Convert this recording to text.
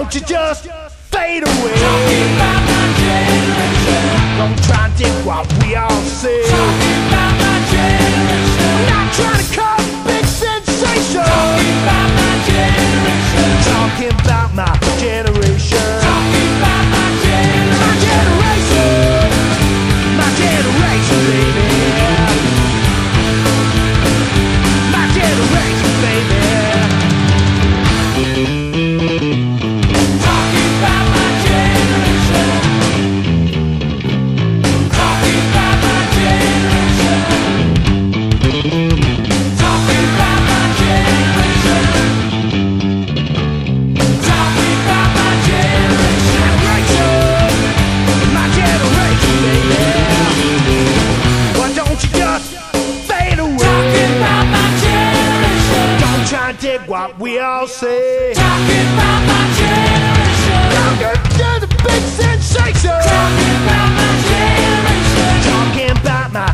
don't you just fade away? Talking about my generation. Don't try and dig what we all say. Talking about my generation. I'm not trying to cause a big sensation. Talking about my generation. Talking about my generation. Talking about my generation. My generation. My generation, baby. My generation, baby. Talking about my generation. Talking about my generation. Talking about my generation. Talking about my generation. My generation, baby. Why don't you just fade away? Talking about my generation. Don't try and dig what we all say. Talking about my generation. Don't get the big sensation. Talking about my generation. Talking about my